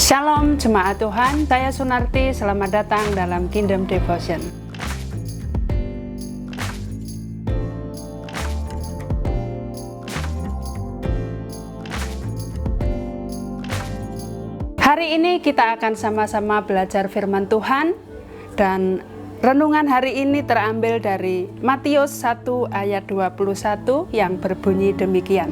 Shalom jemaat Tuhan, saya Sunarti, selamat datang dalam Kingdom Devotion. Hari ini kita akan sama-sama belajar firman Tuhan, dan renungan hari ini terambil dari Matius 1 ayat 21 yang berbunyi demikian.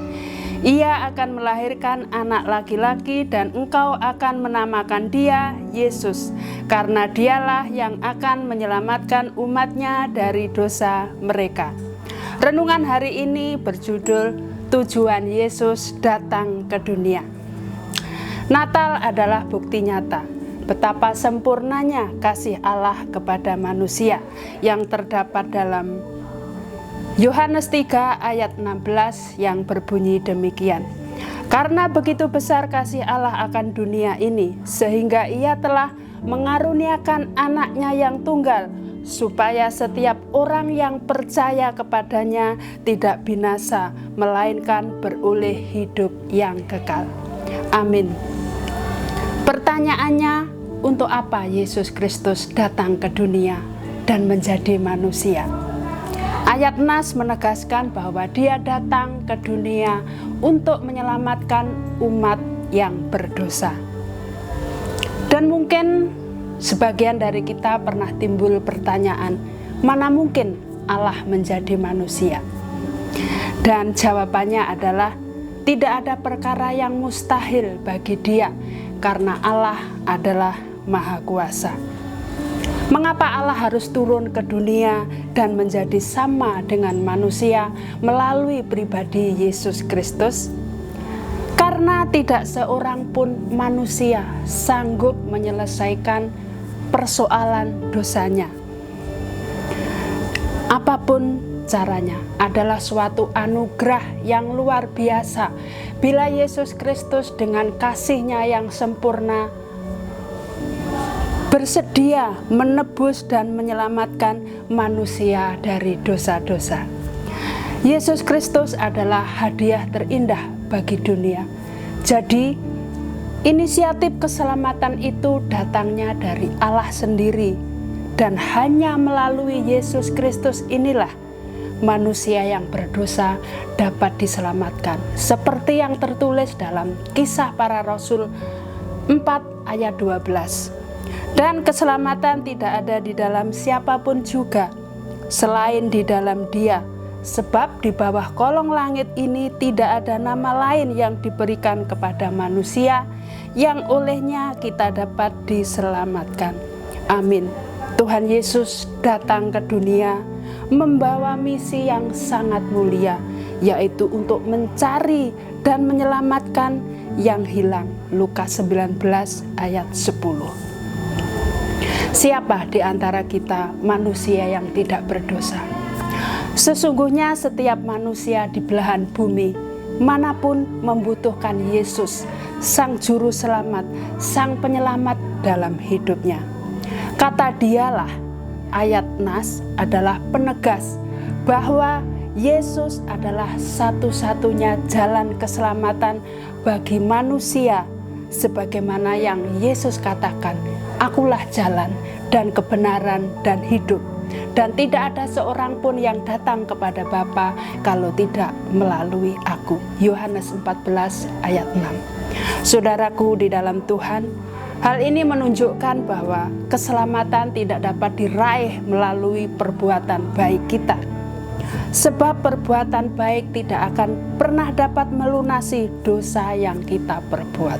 Ia akan melahirkan anak laki-laki dan engkau akan menamakan dia Yesus, karena dialah yang akan menyelamatkan umatnya dari dosa mereka. Renungan hari ini berjudul Tujuan Yesus Datang ke Dunia. Natal adalah bukti nyata betapa sempurnanya kasih Allah kepada manusia yang terdapat dalam Yohanes 3 ayat 16 yang berbunyi demikian. Karena begitu besar kasih Allah akan dunia ini, sehingga ia telah mengaruniakan anaknya yang tunggal, supaya setiap orang yang percaya kepadanya tidak binasa, melainkan beroleh hidup yang kekal. Amin. Pertanyaannya, untuk apa Yesus Kristus datang ke dunia dan menjadi manusia? Ayat Nas menegaskan bahwa dia datang ke dunia untuk menyelamatkan umat yang berdosa. Dan mungkin sebagian dari kita pernah timbul pertanyaan, mana mungkin Allah menjadi manusia? Dan jawabannya adalah tidak ada perkara yang mustahil bagi dia, karena Allah adalah Maha Kuasa. Mengapa Allah harus turun ke dunia dan menjadi sama dengan manusia melalui pribadi Yesus Kristus? Karena tidak seorang pun manusia sanggup menyelesaikan persoalan dosanya. Apapun caranya adalah suatu anugerah yang luar biasa bila Yesus Kristus dengan kasih-Nya yang sempurna bersedia menebus dan menyelamatkan manusia dari dosa-dosa. Yesus Kristus adalah hadiah terindah bagi dunia. Jadi, inisiatif keselamatan itu datangnya dari Allah sendiri, dan hanya melalui Yesus Kristus inilah manusia yang berdosa dapat diselamatkan. Seperti yang tertulis dalam Kisah Para Rasul 4 ayat 12. Dan keselamatan tidak ada di dalam siapapun juga selain di dalam Dia, sebab di bawah kolong langit ini tidak ada nama lain yang diberikan kepada manusia yang olehnya kita dapat diselamatkan. Amin. Tuhan Yesus datang ke dunia membawa misi yang sangat mulia, yaitu untuk mencari dan menyelamatkan yang hilang. Lukas 19 ayat 10. Siapa di antara kita manusia yang tidak berdosa? Sesungguhnya setiap manusia di belahan bumi manapun membutuhkan Yesus, Sang Juru Selamat, Sang Penyelamat dalam hidupnya. Kata dialah, ayat Nas adalah penegas bahwa Yesus adalah satu-satunya jalan keselamatan bagi manusia, sebagaimana yang Yesus katakan, Akulah jalan dan kebenaran dan hidup, dan tidak ada seorang pun yang datang kepada Bapa kalau tidak melalui aku. Yohanes 14 ayat 6. Saudaraku di dalam Tuhan, hal ini menunjukkan bahwa keselamatan tidak dapat diraih melalui perbuatan baik kita. Sebab perbuatan baik tidak akan pernah dapat melunasi dosa yang kita perbuat,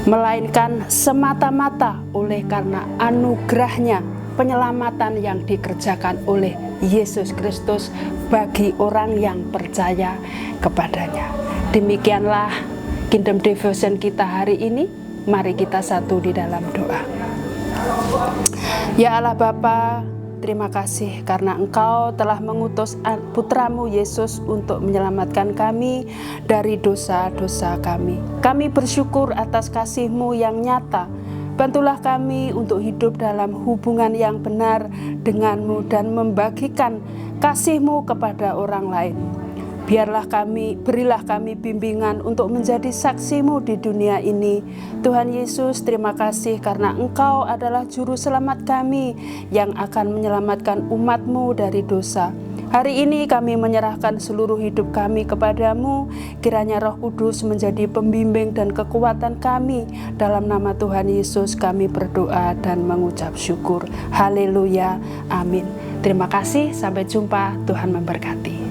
melainkan semata-mata oleh karena anugerahnya penyelamatan yang dikerjakan oleh Yesus Kristus bagi orang yang percaya kepadanya. Demikianlah Kingdom Devotion kita hari ini. Mari kita satu di dalam doa. Ya Allah Bapa, terima kasih karena Engkau telah mengutus putramu Yesus untuk menyelamatkan kami dari dosa-dosa kami. Kami bersyukur atas kasih-Mu yang nyata. Bantulah kami untuk hidup dalam hubungan yang benar dengan-Mu dan membagikan kasih-Mu kepada orang lain. Berilah kami bimbingan untuk menjadi saksi-Mu di dunia ini. Tuhan Yesus, terima kasih karena Engkau adalah juru selamat kami yang akan menyelamatkan umat-Mu dari dosa. Hari ini kami menyerahkan seluruh hidup kami kepadamu. Kiranya Roh Kudus menjadi pembimbing dan kekuatan kami. Dalam nama Tuhan Yesus kami berdoa dan mengucap syukur. Haleluya, amin. Terima kasih, sampai jumpa. Tuhan memberkati.